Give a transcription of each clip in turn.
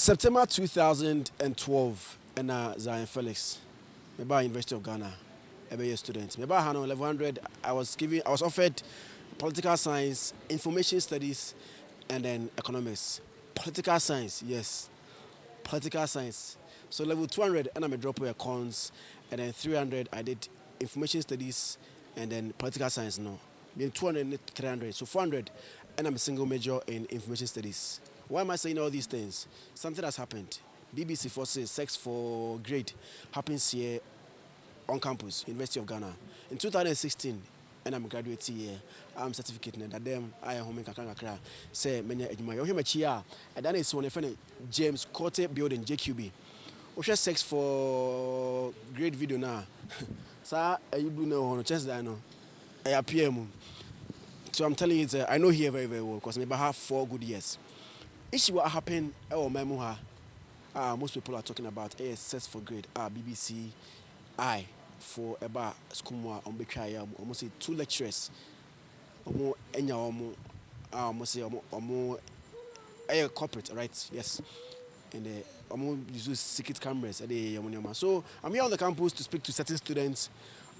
September 2012, and Zionfelix, by University of Ghana, a student. Maybe I level 100. I was offered political science, information studies, and then economics. Political science, yes, political science. So level 200, and I'm a drop of cons, and then 300 I did information studies, and then political science. No, then 200 and 300, so 400, and I'm a single major in information studies. Why am I saying all these things? Something has happened. BBC forces sex for grade happens here on campus, University of Ghana. In 2016, and I'm graduating here, I'm certificate that them I am home in Kakanga. Say many you hear my chia, and that is one of James Cote building JQB. We sex for grade video now. Sir, you do know chance that I know. I appear. So I'm telling you, I know here very, very well because maybe I have 4 good years. Issue what happened or memoir most people are talking about ASS for grade BBC I for about school on Bekaya almost say 2 lecturers almost say a corporate, right? Yes. And use secret cameras at the so I'm here on the campus to speak to certain students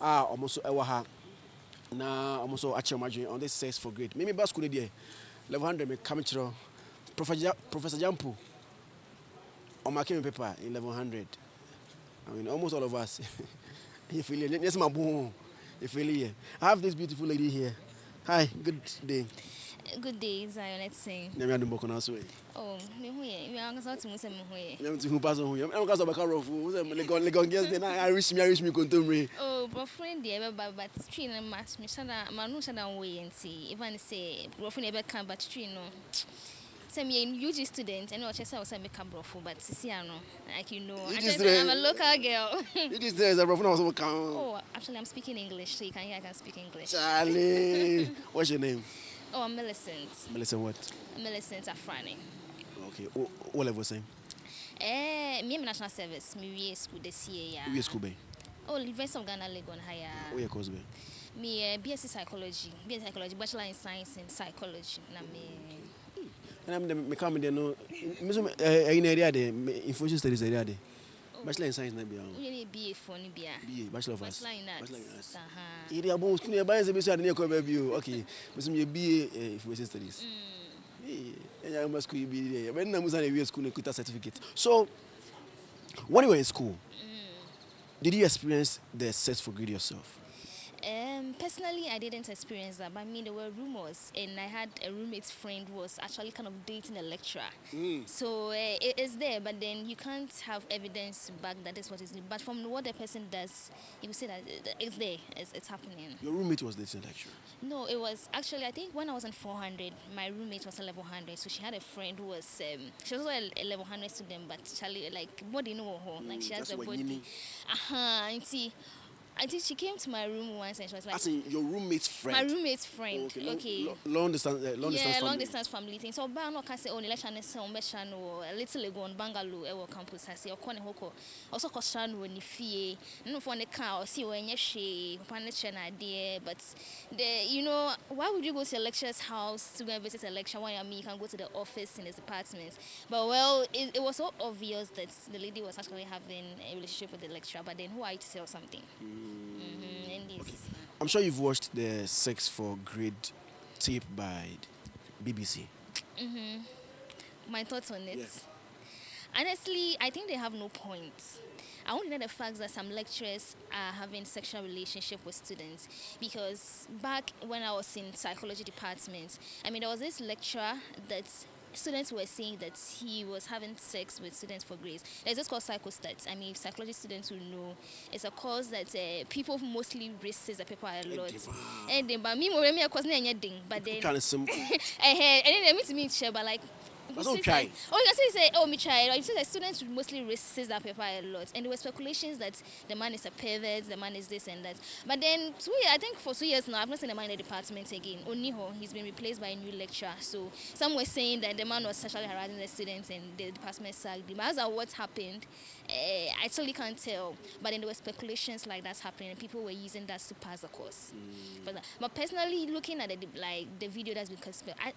almost now almost actually on this sex for grade maybe bus school there level 100 me come through Professor Jampu on my paper in level 100. I mean, almost all of us. Yes, my boom. I have this beautiful lady here. Hi, good day. Good day, Zion. Let's sing. I'm going to answer. Oh, we are going to say, I'm to pass on. I'm going to car of Legon. Yes, then I wish me contemporary. Oh, boyfriend, dear, but train and mass, Manusha down way and see. Even say, boyfriend ever come, but train no. I'm a UG student, and not just I was a makeup brofu, but Siciano, like you know, I'm a local girl. It is there as a brofu. Oh, actually, I'm speaking English, so you can hear I can speak English. Charlie, what's your name? Oh, I'm Millicent. Millicent what? Millicent Afrani. Okay, what level same? Me am national service. Me school this year. Where school be? Oh, University of Ghana, Legon, higher. Where your course be? Me BSc psychology, bachelor in science and psychology. Na me. And I'm coming there no. In area there, information studies area there. Bachelor in science na be. We need BA for ni BA. BA, bachelor of arts. Bachelor in arts. Area bon school nearby is be so na ko be o. Okay. Me BA information studies. And I must school be there. When I was in school, I got a certificate. So, when you were in school, did you experience the sex for grade yourself? Personally, I didn't experience that, but I mean, there were rumors, and I had a roommate's friend who was actually kind of dating a lecturer. So it is there, but then you can't have evidence to back that is what is. But from what the person does, you will say that it's there, it's happening. Your roommate was dating a lecturer? No, it was actually, I think when I was in 400, my roommate was a level 100, so she had a friend who was, she was also a level 100 student, but Charlie, like, body no her, like she has a body. And see. I think she came to my room once and she was like... As in your roommate's friend? My roommate's friend, okay. Long distance family? Long distance family thing. So, I can say, only election is on a little Legon, Bangalore, our campus. I say, or Kone Hoko. Also, Costan, when you fee, no for the car, or see when you're she, Panish an idea. But, you know, why would you go to a lecturer's house to go and visit a lecturer when you can go to the office in his department? But, well, it was so obvious that the lady was actually having a relationship with the lecturer. But then, who are you to say something? Okay. I'm sure you've watched the Sex for Grade tape by BBC. My thoughts on it. Yeah. Honestly, I think they have no point. I only know the fact that some lecturers are having sexual relationship with students, because back when I was in psychology department, I mean, there was this lecturer that students were saying that he was having sex with students for grades. There's this called psychostats. I mean, psychology students will know. It's a course that people mostly resist the paper a lot. And then, but me, of course, but then, kind of simple. And then, I mean, but like, don't try. Oh, you can say, oh, me try. Right? So the students would mostly resist that paper a lot. And there were speculations that the man is a pervert, the man is this and that. But then, I think for 2 years now, I've not seen the man in the department again. Only he's been replaced by a new lecturer. So some were saying that the man was sexually harassing the students and the department sacked him. As of what happened, I actually can't tell. But then there were speculations like that's happening, and people were using that to pass the course. But personally, looking at the video that's been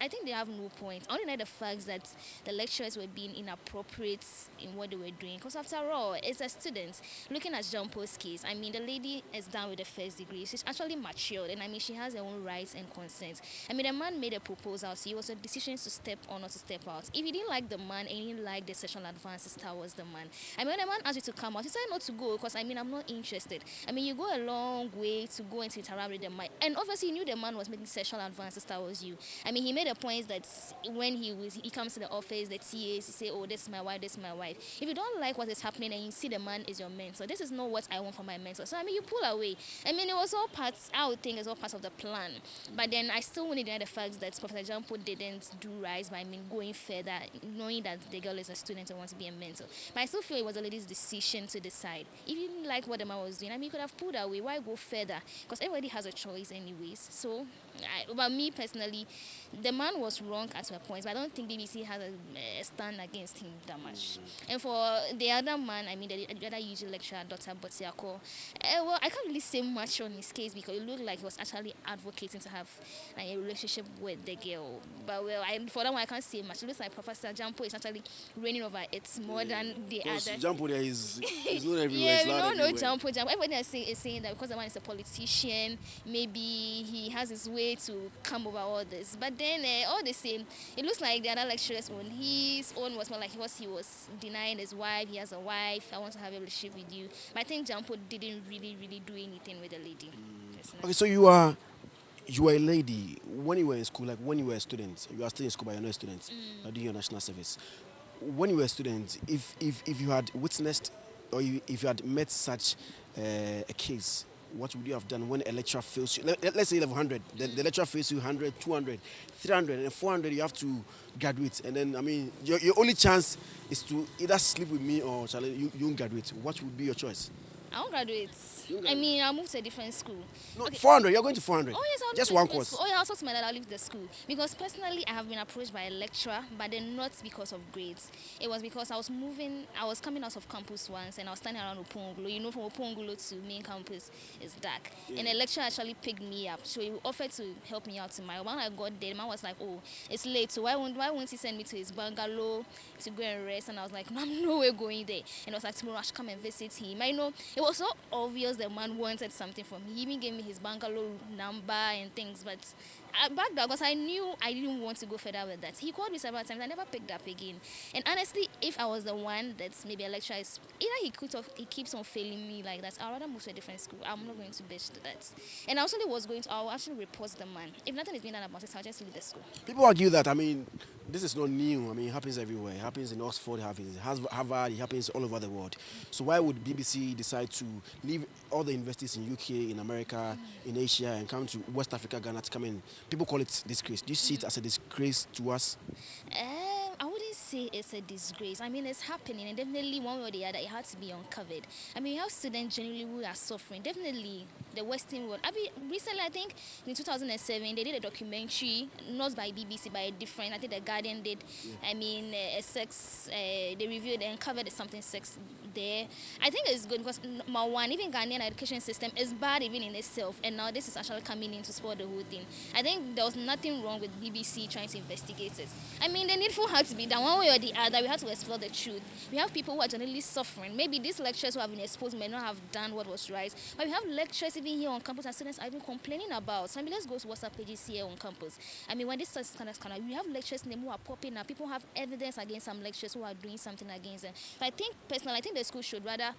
I think they have no point. I only know the facts that the lecturers were being inappropriate in what they were doing. Because after all, it's a student. Looking at Jean Paul's case, I mean, the lady is done with the first degree. She's actually matured, and I mean, she has her own rights and consent. I mean, the man made a proposal, so it was a decision to step on or to step out. If you didn't like the man and you didn't like the sexual advances towards the man, I mean, when the man asked you to come out, you said not to go because I mean, I'm not interested. I mean, you go a long way to go and interact with the man, and obviously, you knew the man was making sexual advances towards you. I mean, he made a point that when he comes to the office, the TAs, he say, "Oh, this is my wife, this is my wife." If you don't like what is happening and you see the man is your mentor, this is not what I want for my mentor. So I mean, you pull away. I mean, it was all parts. I would think it's all part of the plan. But then I still want to deny the fact that Professor Jampo didn't do right by going further, knowing that the girl is a student and wants to be a mentor. But I still feel it was the lady's decision to decide. If you didn't like what the man was doing, I mean, you could have pulled away. Why go further? Because everybody has a choice anyways. So, but me personally, the man was wrong at a point, but I don't think BBC has a stand against him that much. And for the other man, I mean, the other UG lecturer, Dr. Botiako, well, I can't really say much on his case because it looked like he was actually advocating to have a relationship with the girl. But well, for that one, I can't say much. It looks like Professor Jampo is actually reigning over it more than the other. Jampo there is not everywhere. Yeah, we don't know Jampo. Everybody is saying that because the man is a politician, maybe he has his way to come over all this. But then, all the same, it looks like the other lecturers on his own was more like he was denying his wife. He has a wife. I want to have a relationship with you. But I think Jampo didn't really do anything with the lady. Okay, so you are a lady. When you were in school, like when you were a student, you are still in school, but you're not a student. You're doing your national service. When you were a student, if you had witnessed or if you had met such a case, what would you have done when a lecturer fails you? Let's say level 100. The lecturer fails you 100, 200, 300, and 400. You have to graduate. And then, I mean, your only chance is to either sleep with me or you won't graduate. What would be your choice? I won't graduate. I mean, I'll move to a different school. No, okay. 400. You're going to 400. Oh, yes, I'll just one course. Oh, yeah, I'll talk to my dad. I'll leave the school. Because personally, I have been approached by a lecturer, but then not because of grades. It was because I was coming out of campus once, and I was standing around Opongulo. You know, from Opongulo to main campus is dark. Yeah. And the lecturer actually picked me up. So he offered to help me out to my. When I got there, the man was like, "Oh, it's late. So why won't he send me to his bungalow to go and rest?" And I was like, "No, I'm nowhere going there." And I was like, "Tomorrow I should come and visit him." I know it was so obvious the man wanted something from me. He even gave me his bungalow number and things, but back then, because I knew I didn't want to go further with that. He called me several times. I never picked up again. And honestly, if I was the one that's maybe a lecturer, either he keeps on failing me like that, I'd rather move to a different school. I'm not going to bitch to that. And I will actually report the man. If nothing is being done about it, I'll just leave the school. People argue that, I mean, this is not new. I mean, it happens everywhere. It happens in Oxford, it happens in Harvard, it happens all over the world. So why would BBC decide to leave all the universities in UK, in America, in Asia, and come to West Africa, Ghana to come in? People call it disgrace. Do you see it as a disgrace to us? I wouldn't say it's a disgrace. I mean, it's happening, and definitely one way or the other, it has to be uncovered. I mean, you have students generally who are suffering. Definitely, the Western world. I mean, recently, I think in 2007, they did a documentary, not by BBC, by a different. I think The Guardian did. Yeah. I mean, a sex. They reviewed and covered something sex there. I think it's good because even Ghanaian education system is bad even in itself, and now this is actually coming in to spoil the whole thing. I think there was nothing wrong with BBC trying to investigate it. I mean, the needful had to be done one way or the other. We have to explore the truth. We have people who are generally suffering. Maybe these lecturers who have been exposed may not have done what was right, but we have lecturers even here on campus and students are even complaining about. So I mean, let's go to WhatsApp pages here on campus. I mean, when this starts kind of, we have lecturers who are popping up. People have evidence against some lecturers who are doing something against them. So I think personally, the school should rather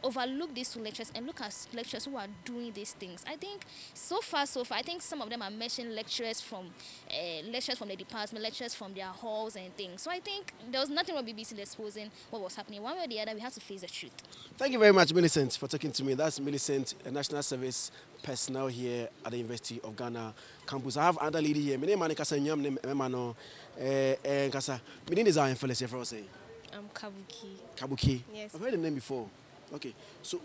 overlook these two lecturers and look at lecturers who are doing these things. I think so far, I think some of them are mentioning lecturers from the department, lecturers from their halls and things. So I think there was nothing wrong with BBC exposing what was happening. One way or the other, we have to face the truth. Thank you very much, Millicent, for talking to me. That's Millicent, a national service personnel here at the University of Ghana campus. I have another lady here. My name is Kasa Nyam, Kasa. My name is Zionfelix. I'm Kabuki. Kabuki? Yes. I've heard the name before. Okay. So,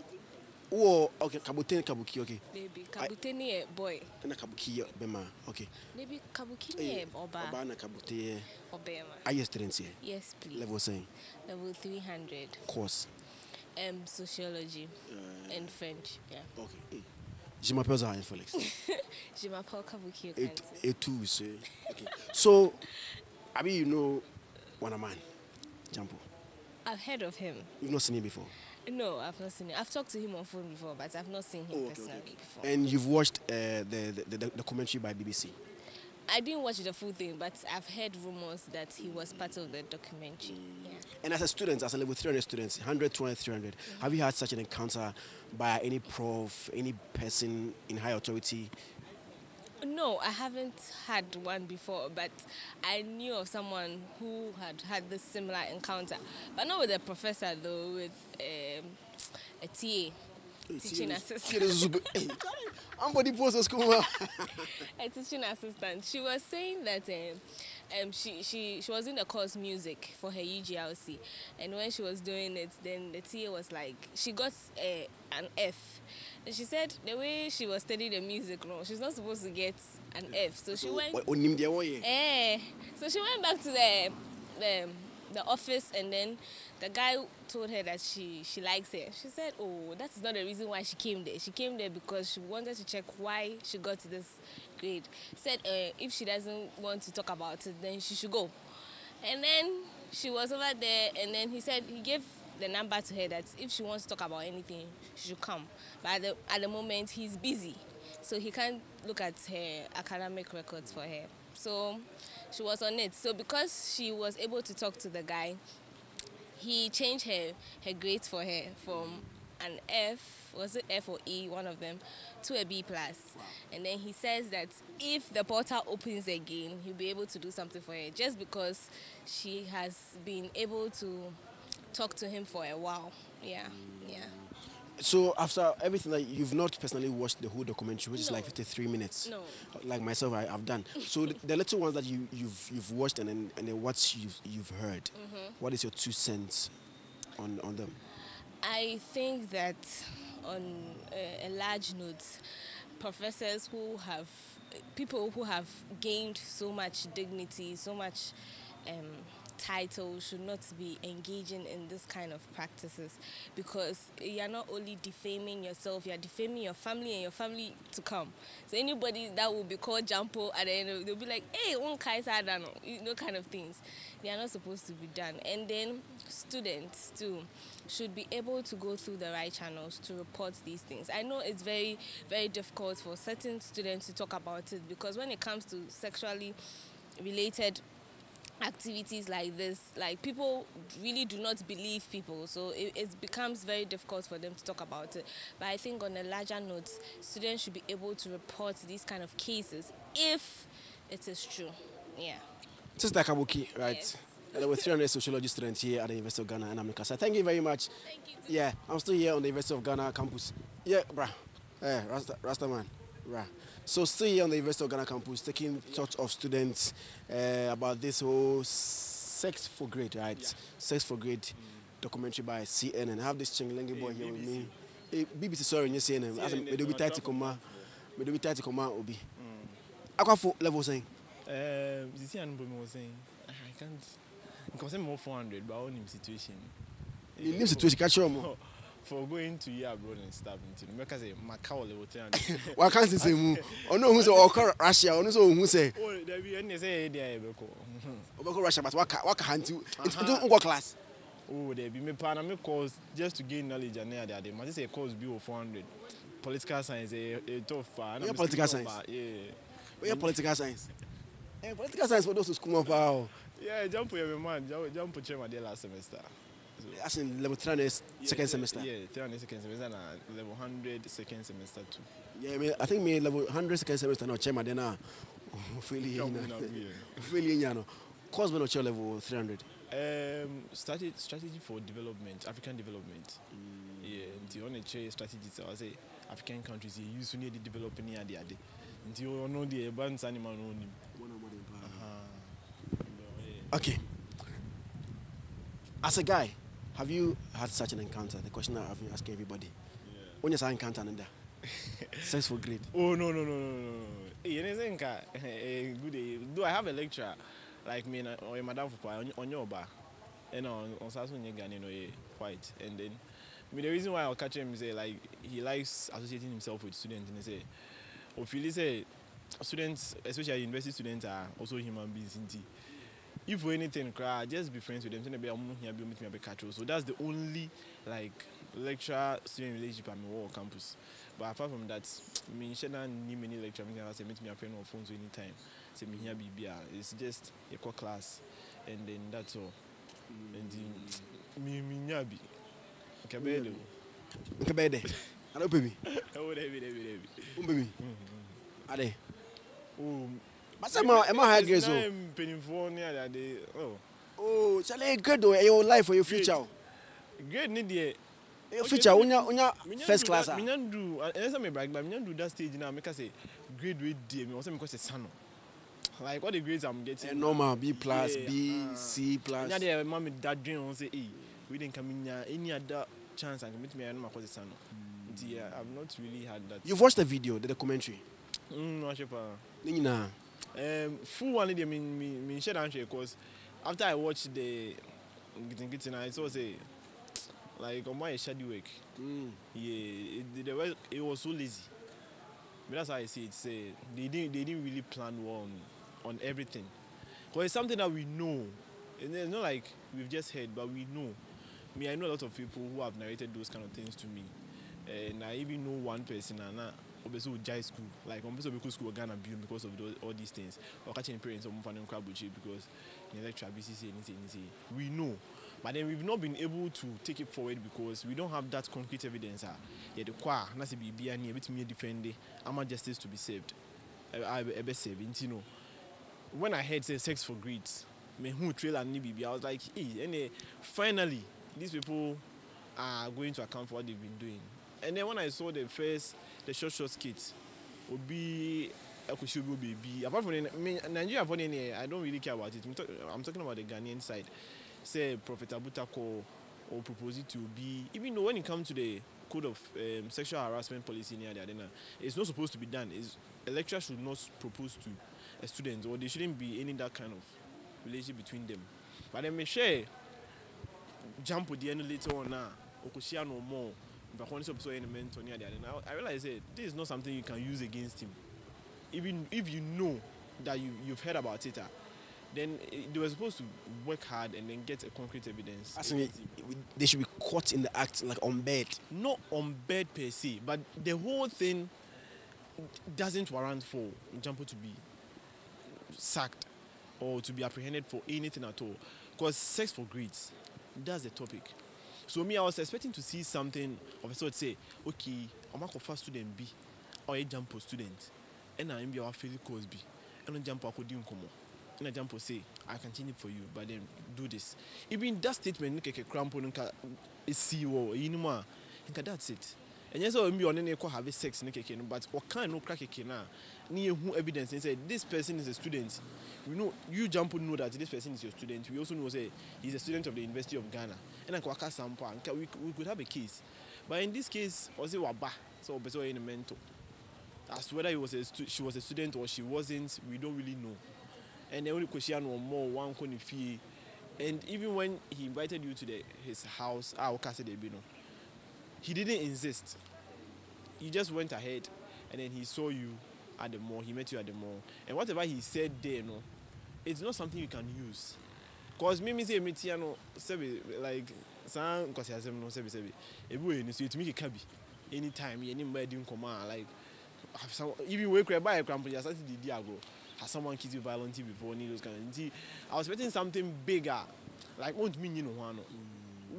okay, Kabuki, okay. Maybe Kabute ni a boy. And a Kabuki, Bema, okay. Maybe Kabuki ni Oba. Oba na Kabute. Obema. Are you students here? Yes, please. Level saying? Level 300. Course? Sociology and French. Yeah. Okay. Hey. Je m'appelle Zionfelix. Je m'appelle Kabuki. A two, say. Okay. So, I mean, you know, one man, Jampo. I've heard of him. You've not seen him before. No, I've not seen him. I've talked to him on phone before, but I've not seen him personally before. And you've watched the documentary by BBC. I didn't watch the full thing, but I've heard rumors that he was part of the documentary. Yeah. And as a student, as a level 300 students, 100, 200, 300, have you had such an encounter by any prof, any person in high authority? No, I haven't had one before, but I knew of someone who had this similar encounter. But not with a professor, though, with a TA. Teaching assistant. A teaching assistant. She was saying that she was in the course music for her UGLC, and when she was doing it, then the TA was like, she got an F. And she said the way she was studying the music, no, she's not supposed to get an F. So she went. So she went back to the office, and then the guy told her that she likes her. She said, oh, that's not the reason why she came there. She came there because she wanted to check why she got this grade. Said if she doesn't want to talk about it, then she should go. And then she was over there, and then he gave the number to her that if she wants to talk about anything, she should come. But at the moment, he's busy, so he can't look at her academic records for her. So she was on it. So because she was able to talk to the guy, he changed her grades for her from an F, was it F or E, one of them, to a B+. And then he says that if the portal opens again, he'll be able to do something for her, just because she has been able to talk to him for a while. Yeah. So after everything, like, you've not personally watched the whole documentary, which is like 53 minutes. No. Like myself, I've done. So the little ones that you've watched and then what you've heard, what is your 2 cents on them? I think that on a large note, people who have gained so much dignity, so much title should not be engaging in this kind of practices, because you're not only defaming yourself, you're defaming your family and your family to come. So anybody that will be called Jampo at the end, they'll be like, hey, kind of things. They are not supposed to be done. And then students too should be able to go through the right channels to report these things. I know it's very, very difficult for certain students to talk about it, because when it comes to sexually related activities like this, like, people really do not believe people, so it becomes very difficult for them to talk about it. But I think on a larger note, students should be able to report these kind of cases if it is true. Yeah. Sister Kabuki, right? Yes. There were 300 sociology students here at the University of Ghana, and I'm Mikasa. Thank you very much. Thank you. Yeah, I'm still here on the University of Ghana campus. Yeah, brah. Rasta man. Brah. So still here on the University of Ghana campus, taking thoughts of students about this whole sex for grade, right? Yeah. Sex for grade documentary by CNN. I have this Chinglenge boy here with me. BBC, sorry, you CNN. Me do be tight to come. Obi. Akwa for level saying. This year was saying I can't. Because I'm more 400, but only situation. In this situation, catch you. For going to year abroad and stuff, because Macau level 300. Why can't you say move? Oh no, who's or Russia? Or no, who say? Oh, there be any say there. Obeko Russia, but what can't you? It's what class? Oh, there be me partner me course just to gain knowledge and there. They must say course be 400. Political science a tough. Yeah, political science. Yeah, political science. Political science for those who come up. Yeah, jump your man, jump to chairman there last semester. As in level 300 second semester. Yeah, 300 second semester and level 100 second semester too. Yeah, I think me level 100 second semester now chairman then now. Really no. Course when no level 300. Strategy for development, African development. Yeah, the only strategy so I say African countries use to need developing here there. Until you know the advanced animal only. Okay. As a guy, have you had such an encounter? The question I've been asking everybody. Yeah. When you say encounter in there? Sex for grade. Oh no. You know, good. Do I have a lecturer like me or madam for on your bar? And on Saturday Ghana, white, and then the reason why I'll catch him is like he likes associating himself with students, and he say, or Felix say, students, especially university students, are also human beings. If for anything, just be friends with them. So that's the only like lecturer student relationship I'm in campus. But apart from that, I mean, she don't need many lecturers. I say meet me a friend on phones anytime. Say me here BBR. It's just a core class, and then that's all. And me nyabi. Kabede. Kabede. I don't baby. Oh, baby. Baby. Ade. Oh. But am I high grade so? Oh, shall I grade your life for your future? Grade need the your future. Unya first class. Me nyan do. Unless me brag, but me nyan do that stage now. Make I say grade with D. Me also because it's son. Like all the grades I'm getting. Normal B plus, B, C plus. Nya the mommy that dream on say, hey, we didn't come in any other chance and meet me. I know because it's son. Yeah, I've not really had that. You've watched the video, the documentary? No, sure. Nina. Full one day me share answer because after I watched the getting I saw say like on my shadow work. Yeah, it was so lazy. But that's how I see it. Say they didn't really plan well on everything. Because it's something that we know. And it's not like we've just heard, but we know. I know a lot of people who have narrated those kind of things to me. And I even know one person and obviously Jai school, like obviously because school Ghana build because of all these things. Or catching parents of Mufan and Krabuchi because in lecture BCC anything. We know. But then we've not been able to take it forward because we don't have that concrete evidence. Yeah, the qua nasi be and bit me defend I'm justice to be saved. I be saved, you know. When I heard say sex for grades, me who trail and nibi, I was like, hey, and finally these people are going to account for what they've been doing. And then when I saw the short skits, would be a Kushubu baby. Apart from Nigeria, I don't really care about it. I'm talking about the Ghanaian side. Say Prophet Abutako or propose it to be, even though when it comes to the code of sexual harassment policy near the arena, it's not supposed to be done. A lecturer should not propose to a student, or there shouldn't be any that kind of relationship between them. But then me share jump with the end later on now, or no more. But I realized that this is not something you can use against him. Even if you know that you've heard about it, then they were supposed to work hard and then get a concrete evidence. They should be caught in the act, like on bed. Not on bed per se, but the whole thing doesn't warrant for Jampo to be sacked or to be apprehended for anything at all. Because sex for grades, that's the topic. So I was expecting to see something of a sort say, okay, I'm a first student B or a jump student, and I'm your Felix Cosby, and a jump I could do and a jump say, I can change it for you, but then do this. Even that statement, like a crampon, is CEO, you know, that's it. And yes, I'm on any have sex, but what kind of crack a now? Near who evidence and say this person is a student. We know you jump know that this person is your student. We also know say he's a student of the University of Ghana. And we could have a case. But in this case, was it waba? So better in a mentor. As to whether she was a student or she wasn't, we don't really know. And the only question or more one can fee. And even when he invited you to his house, he didn't insist. He just went ahead and then he saw you at the mall, he met you at the mall. And whatever he said there, it's not something you can use. Because me say like it make a cabby anytime anybody didn't come out like even wake up by a cramp just the diago. Has someone kissed you violently before those kind of things? I was expecting something bigger. Like won't mean you know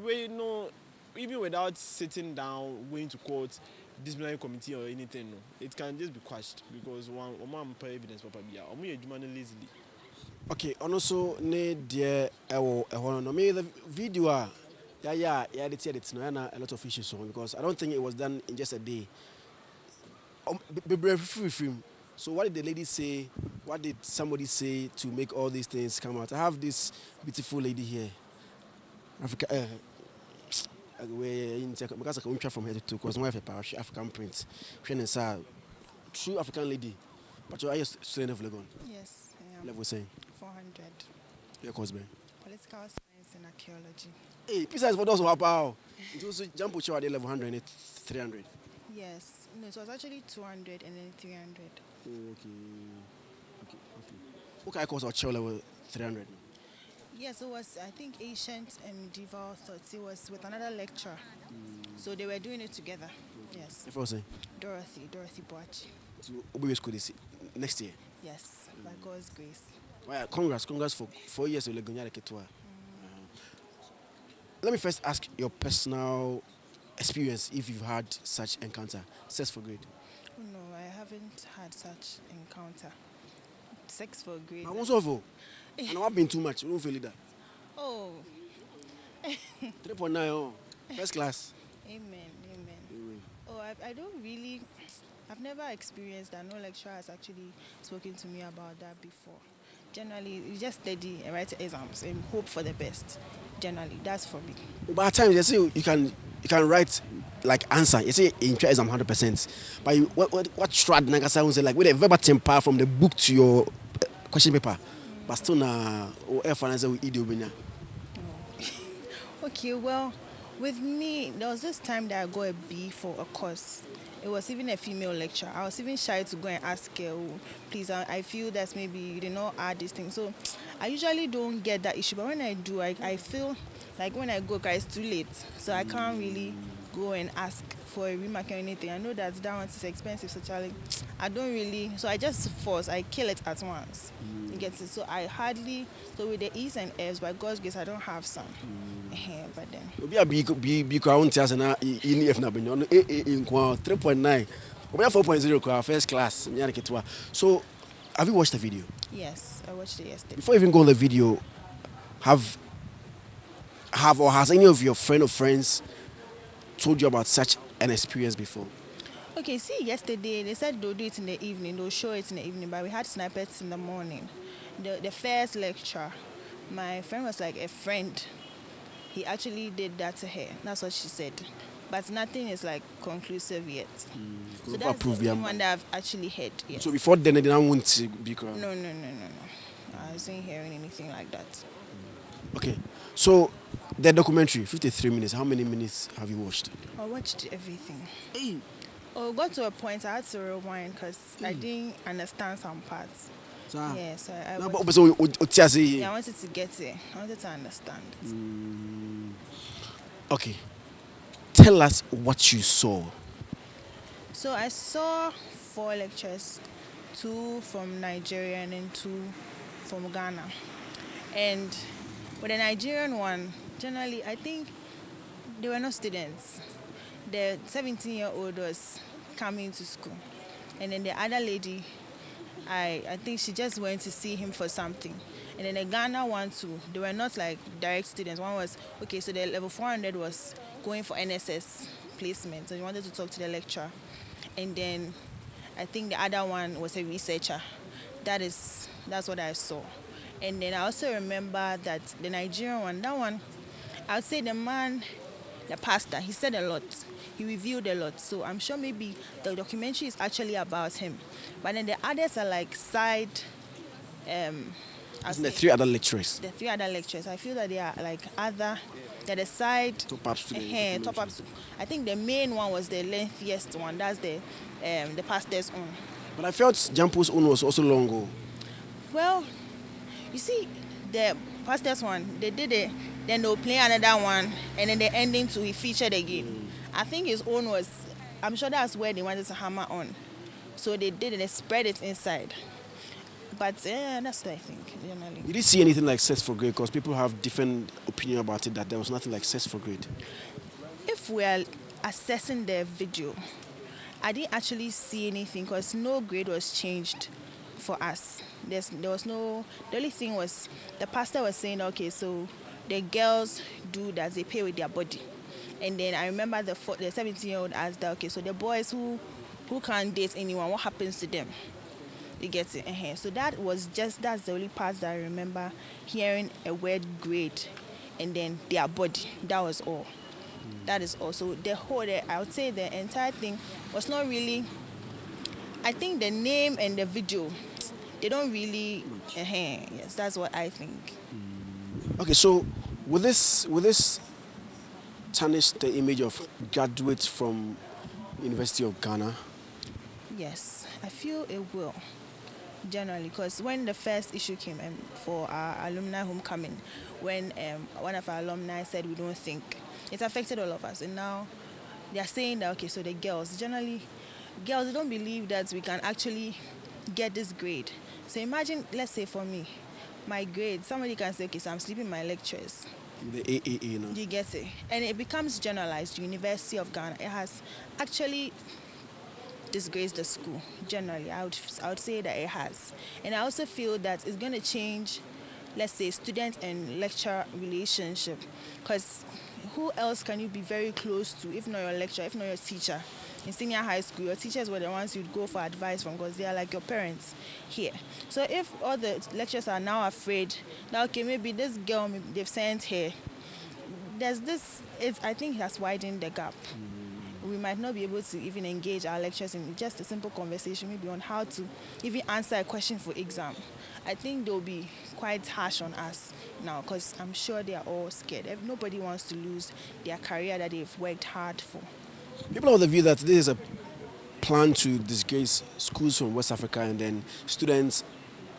we know even without sitting down, going to court, disciplinary committee or anything, it can just be quashed because one evidence lazily. Okay, and also dear the video it's a lot of issues on because I don't think it was done in just a day. So what did the lady say? What did somebody say to make all these things come out? I have this beautiful lady here. Because I can try from here to because my wife is African print. She's a true African lady. But you are a student of Legon? Yes, I am. Level saying? 400. Your course, man? Political science in archaeology. Hey, besides for those who are power. It was jump with you at level 100 and 300. Yes, no, it was actually 200 and then 300. Oh, okay. Okay, I course our child level 300. Yes, it was, I think, ancient and medieval thoughts. It was with another lecturer. So they were doing it together. Yes. If I was saying, Dorothy Boachi. so Obi school this next year. Yes, by God's grace. Well, congrats for 4 years of Legon Ketwa. Let me first ask your personal experience if you've had such encounter. Sex for grade. Oh, no, I haven't had such encounter. Sex for grade. I want so and I've been too much. You don't feel that. Oh, 3.9 oh. First class. amen. Oh, I don't really, I've never experienced that. No lecturer has actually spoken to me about that before. Generally, you just study and write exams and hope for the best. Generally, that's for me. But at times, they say you can write like answer. You say in your exam 100%. But you, what Strad Nagasa will say like with a verbatim part from the book to your question paper. But still na or F and I say we eat the Okay, well, with me, there was this time that I got a B for a course. It was even a female lecturer. I was even shy to go and ask her, oh, please, I feel that maybe you did not add this thing. So I usually don't get that issue. But when I do, I feel like when I go, guys, it's too late. So I can't really go and ask for a remark or anything. I know that one is expensive, so Charlie, I don't really. So I just force, I kill it at once. You get it? So I hardly, so with the E's and F's, by God's grace, I don't have some. But then. Obi a be count as na in if na be no in 3.9. Obi a 4.0 first class. So have you watched the video? Yes, I watched it yesterday. Before you even go on the video, have or has any of your friends told you about such an experience before? Okay, see, yesterday they said they'll do it in the evening, they'll show it in the evening, but we had snippets in the morning. The first lecture, my friend was like a friend. He actually did that to her. That's what she said. But nothing is like conclusive yet. So that's the only one that I've actually heard. Yes. So before then, they didn't want to be correct? No. I wasn't hearing anything like that. Okay. So the documentary, 53 minutes, how many minutes have you watched? I watched everything. Hey. Oh, got to a point I had to rewind because I didn't understand some parts. Yeah, so I wanted to get it. I wanted to understand it. Okay. Tell us what you saw. So I saw 4 lectures, 2 from Nigeria and then 2 from Ghana. And with the Nigerian one, generally, I think they were not students. The 17-year-old was coming to school. And then the other lady, I think she just went to see him for something. And then the Ghana one too, they were not like direct students. One was, okay, so the level 400 was going for NSS placement. So he wanted to talk to the lecturer. And then I think the other one was a researcher. That's what I saw. And then I also remember that the Nigerian one, that one, I would say the man, the pastor, he said a lot. He revealed a lot. So I'm sure maybe the documentary is actually about him. But then the others are like side... the 3 other lecturers? The 3 other lecturers. I feel that they are like they're the side... Top-ups to top-ups. I think the main one was the lengthiest one. That's the pastor's own. But I felt Jampo's own was also long. Well, you see, the pastor's one, they did it, then they'll play another one, and then the ending too, he featured again. I think his own was, I'm sure that's where they wanted to hammer on. So they did it, they spread it inside. But that's what I think, generally. Did you see anything like sex for grade? Because people have different opinion about it, that there was nothing like sex for grade. If we're assessing the video, I didn't actually see anything because no grade was changed for us. There was no, the only thing was, the pastor was saying, okay, so the girls do that, they pay with their body. And then I remember the 17-year-old asked that, okay, so the boys who can't date anyone, what happens to them? You get it? So that's the only part that I remember hearing a word grade and then their body. That was all. That is all. So I would say the entire thing was not really, I think the name and the video, they don't really, yes, that's what I think. Okay, so Will this tarnish the image of graduates from University of Ghana? Yes, I feel it will. Generally, because when the first issue came for our alumni homecoming, when one of our alumni said we don't think, it affected all of us. And now they are saying that, okay, so the girls, generally, girls don't believe that we can actually get this grade. So imagine, let's say for me, my grade, somebody can say, okay, so I'm sleeping my lectures. The AAA, no? You get it? And it becomes generalized. University of Ghana, it has actually disgrace the school generally. I would say that it has. And I also feel that it's going to change, let's say, student and lecturer relationship, because who else can you be very close to if not your lecturer, if not your teacher? In senior high school, your teachers were the ones you'd go for advice from because they are like your parents here. So if all the lecturers are now afraid that, okay, maybe this girl, maybe they've sent her, there's this, I think it has widened the gap. We might not be able to even engage our lecturers in just a simple conversation, maybe on how to even answer a question for exam. I think they'll be quite harsh on us now because I'm sure they are all scared. Nobody wants to lose their career that they've worked hard for. People have the view that this is a plan to disgrace schools from West Africa and then students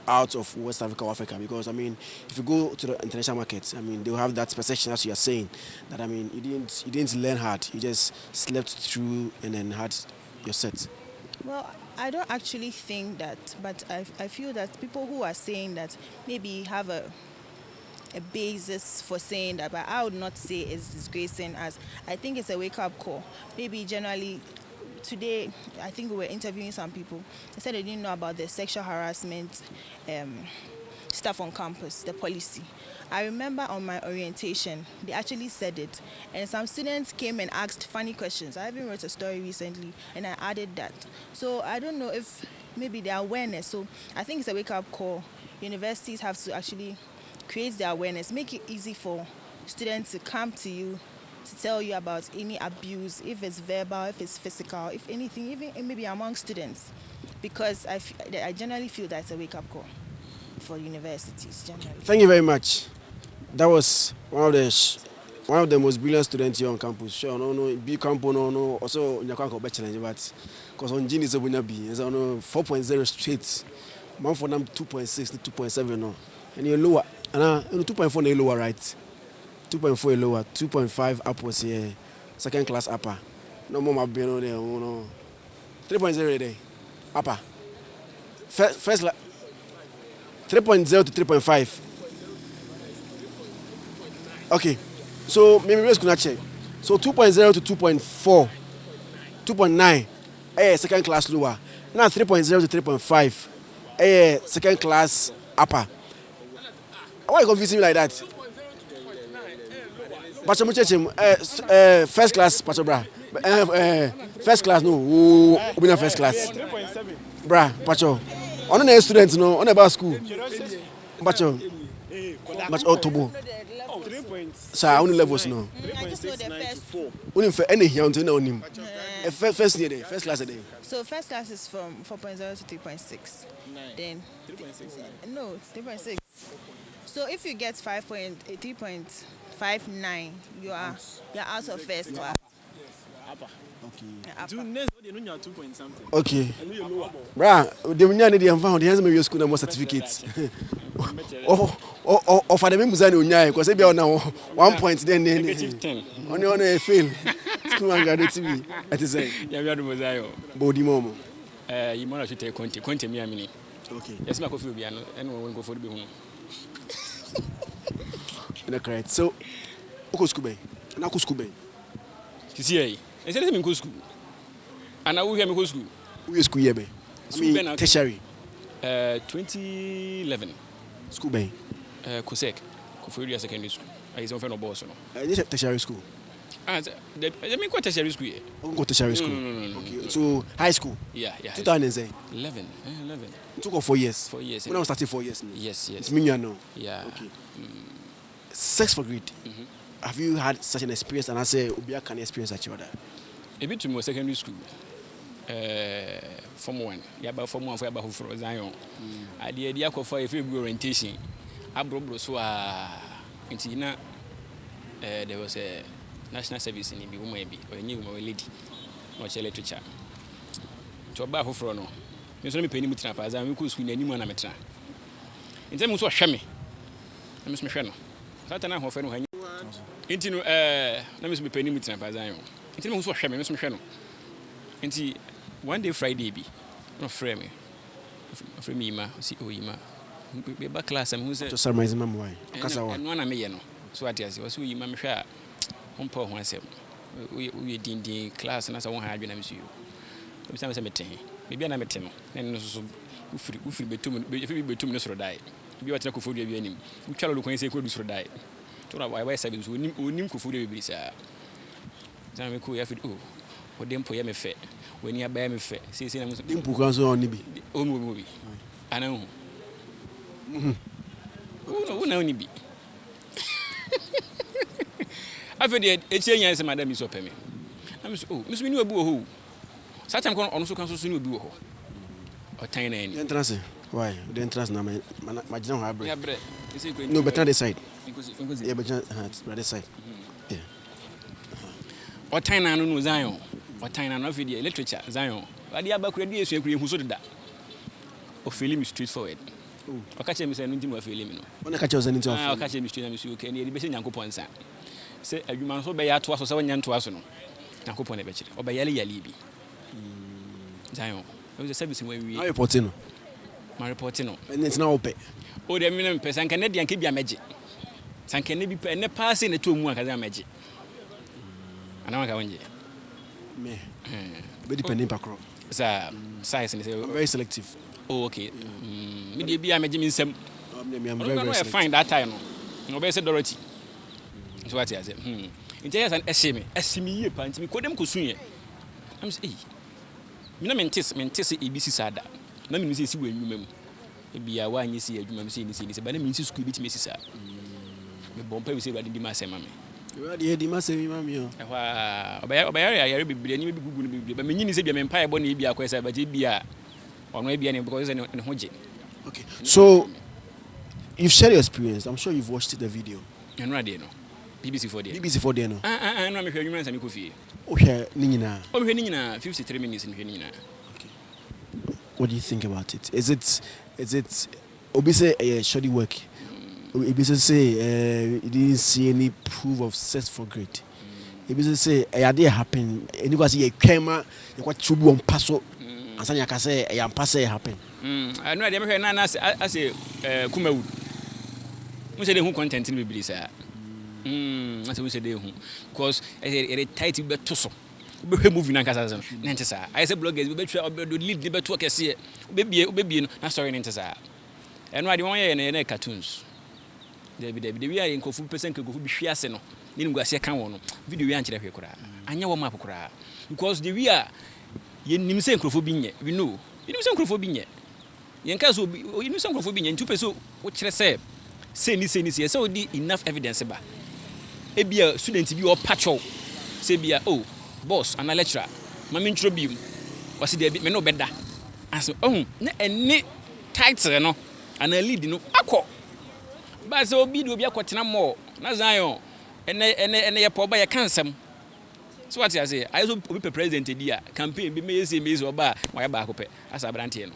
out of West Africa or Africa, because I mean, if you go to the international markets, I mean, they'll have that perception, as you are saying, that I mean, you didn't learn hard, you just slept through and then had your set. Well, I don't actually think that, but I feel that people who are saying that maybe have a basis for saying that, but I would not say it's disgracing us. I think it's a wake-up call. Maybe generally, today, I think we were interviewing some people. They said they didn't know about the sexual harassment stuff on campus, the policy. I remember on my orientation, they actually said it. And some students came and asked funny questions. I even wrote a story recently, and I added that. So I don't know if maybe the awareness. So I think it's a wake-up call. Universities have to actually create the awareness, make it easy for students to come to you to tell you about any abuse, if it's verbal, if it's physical, if anything, even maybe among students, because I generally feel that's a wake-up call for universities generally. Thank you very much. That was one of the most brilliant students here on campus. Sure, no, B campus, no, also in your campus challenge, but because on Gene is a winner B, so no 4.0 straight, man for them 2.6, 2.7, no, and you're lower, and 2.4 lower, right? 2.4 lower, 2.5 upwards here, second class upper. No more my brain there, no. 3.0 there, upper. First 3.0 to 3.5. Okay, so maybe let's go check. So 2.0 to 2.4, 2.9, second class lower. Now 3.0 to 3.5, second class upper. Why are you confusing me like that? Pacho first class, Pacho bra. First class, no. We first class. Bra, Pacho. On a student, no. On about school. Pacho. Pacho Tobo. Sir, only levels, no. Only for any here until on him. First year, first class a day. So first class is from 4.0 to 3.6. Then 3.6. No, 3.6. So if you get 3.59, you are out of first class. Okay. Bra, the money they found the hands maybe school no more certificates. Or for the members unya because they be now 1 point then -10. Only fail. School and graduate me. At is say. Ya we adu mozayo. Body momo. You mona should take content me amini. Okay. Yes ma ko fi obi ano eno won go for be hunu. Correct. So, uko school bay. Na ko school bay. Kisi yi. E say me go school. Ana wo hear me go school. Who is school here bay? Tertiary. 2011. School bay. Kosek. Koforia Secondary School. I is on no boss no. This is tertiary school. The me go tertiary school here. Go tertiary school. No. Okay. So, high school. Yeah. 2011. 11. It took 4 years. 4 years. When I was starting 4 years. Yes. It's me now. Yeah. Okay. Sex for greed. Have you had such an experience? And I say, Ubia can experience at your other. A bit to my secondary school. Form 1. Yeah, about Form 1 for about for Zion. I did the for a few orientation. I brought so into there was a national service in the woman or a new lady or literature. To a bar for no. There's only penny with as I could swing anyone I'm a in terms of Shammy. I miss Michelle. Satana Hoffen when into let me be penny with as I am. In terms of Shammy, Miss Michelle. And one day Friday be no frame me. Frame me, ma, see, oh, ma. Be back class and who said to summarize my why. And one I may know. So what is was we, mamma, share. On poor one self. We did the class and as I won't have you. Sometimes I'm a ten. Maybe I'm a ten. And so, if you be 2 minutes or die. You are talking for the enemy. You tell look when you say could be die. To know why service we need to food every sir. Time cool, you oh, or them poem a fair. When you buy me fair, say, I'm on Nibi. Oh, movie. I know. Who know Nibi? I've heard it's a young madam is open me. I'm so, Miss Minu Boo. Such I'm going to also counsel soon do or tiny entrance. Why? The entrance now, my general hybrid. No, but not the side. Yeah, but the side. Yeah. Or tiny no Zion, or tiny no video literature, Zion. But the other credit who saw that. Or feeling me straightforward. Or catch him saying, no feeling. When I catch us anything, I'll catch him straight and you can be saying Uncle Ponsa. Say, you must obey at twice or 7 young to us. Uncle Ponebet, or by Yali Yalibi. Zion, it was a service where we are reporting. My reporting, and it's now open. Oh, the minimum person Canadian keep your magic. San can be passing the 2 months as a magic. And I'm going to me. But depending on size and very selective. Oh, okay. Maybe be a magic in some. I'm very fine that time. No, better Dorothy. So what I said, it is an estimate, punch me, could them could I'm saying, you mean, ABC sad. Let me see when you remember. Be a one you see a human saying this, but I mean, to squeeze Mrs. The bomb say what did my say, mammy. You already had must say, mammy. I be good, but meaning is a empire bonnie be a question, but it be a or maybe any because in Hoji. Okay, so you've shared your experience. I'm sure you've watched the video. And right there, no. BBC for there, no. I'm not sure you mean some coffee. Okay, Nina. Oh, Nina, 53 minutes in Nina. What do you think about it? Is it obviously a shoddy work? Obviously say you didn't see any proof of sex for grade. Obviously say a idea happen. And you see a camera, you got to on passo. And then you can say a pass happen. I know I never heard Nana as a Kumawood. We say who content in the sir. That's what we say who. Because a tight bit to so. Be moving and casa. Nantesa. I say bloggers, we better lead the better work as here. Baby, not sorry, Nantesa. And why do you want any cartoons? We are in Kofu percent go be Shiaseno. Nin go see can video we anchor here. Anya wo map kura. Because the we are ye nim say Kofu binye. We know. You know some Kofu binye. Yen ka so you know some Kofu binye 2 peso what say ni so di enough evidence ba. E bia student bi or patcho. Say bia oh boss and a lecturer. Mami introbium. Was it me no better. As oh na any title no and a lead no akọ. But so be do be akwotena more. Na Zion ene ye poba ye kansem. So what I say, I also be president dia campaign be me say me so ba why ba akopɛ as abrante no.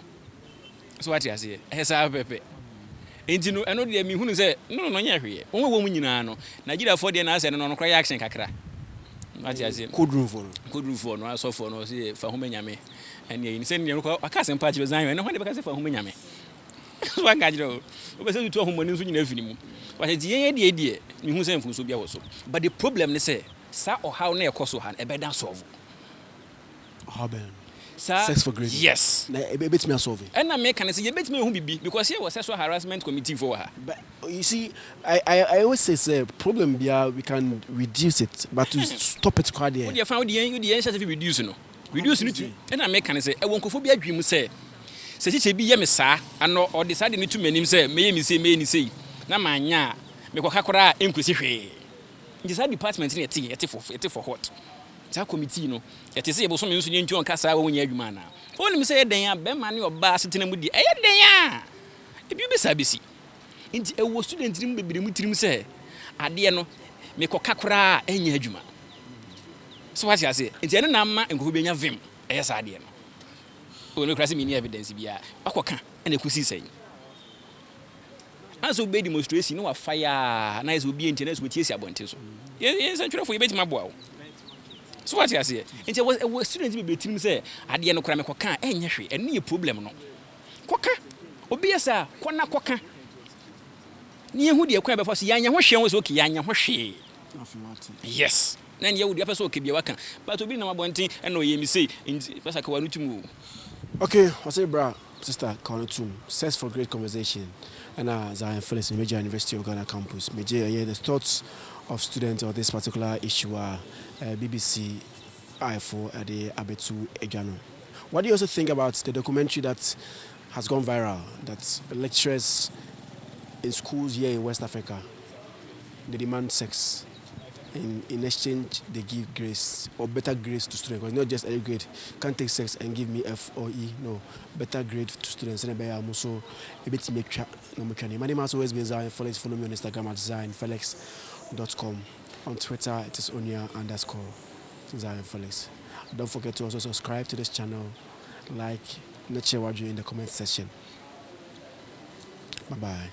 So what I say, esa pepe. Enti no eno de mi hunu say no nya hwe. Won wo mu nyina no. Nigeria for de na say no kra action kakra. What I say, could room for no so for no say fa ho manyame. And ye say ne ko aka sem pa Zion no ho de be ka say fa ho manyame. So I got you. We say to home nso nyina afini mu. But the yen de me hu say mfuso bia wo so. But the problem ne say sa or how na ekoso han e be dan solve. How ben? Sex for grade. Yes. Na e bet me solve. And na me can say you bet me hu bibi because here was sexual harassment committee for her. But you see I always say problem bia we can reduce it but to stop it quite there. What you found the yen shall reduce no. Reduce it. And na me can say e wonkofo bia adwim say se chiche bi ye me saa ano or decide ni to manim say me me say na manya me kwa kakora enkwesi hwe decide department ni ete for hot that committee no ete say ebo so me nso nyi ntwa nkasa wo nya adwuma na oni me say den ya be ma ne oba setena mu di eye den ya e bi be sabisi nti e wo student ni bebere mu tirim say ade no mekɔka koraa ɛnyɛ adwuma so what you say nti ɛno na ama nkɔfo benya vim ɛyɛ saa deɛ no o no krasi mini evidence bia akɔka ɛna ɛkɔsi sɛn anso be demonstration no wa fire na ɛsɛ obi enti na ɛsɛ otie si abɔnte so yɛ sɛntwerɛfo yɛbɛtumi aboa wo so what you say nti ɛwɔ student bi betim sɛ adeɛ no koraa mekɔka ɛnyɛ hwe ɛno yɛ problem no kɔka obi yɛ saa kɔna kɔka ni ehu deɛ kwan bɛfa so yanya ho hwɛ wo so okay yanya ho hwɛ yes na ne yɛwodi apɛ sɛ okay bia waka but obi na mabɔnten ɛna ɔyɛ mi sei nti fasa ka wanu tum okay what's it bra sister Kanutum says for great conversation and Zionfelix Major University of Ghana campus Major the thoughts of students on this particular issue are BBC I4 at the Abetu Egano. What do you also think about the documentary that has gone viral that lecturers in schools here in West Africa they demand sex in exchange they give grace or better grades to students because not just any grade can't take sex and give me F or E no better grade to students and I'm also a bit make my name has always been Zionfelix. Follow me on Instagram at zionfelix.com. On Twitter it is _Zionfelix. Don't forget to also subscribe to this channel, like, and share what you in the comment section. Bye bye.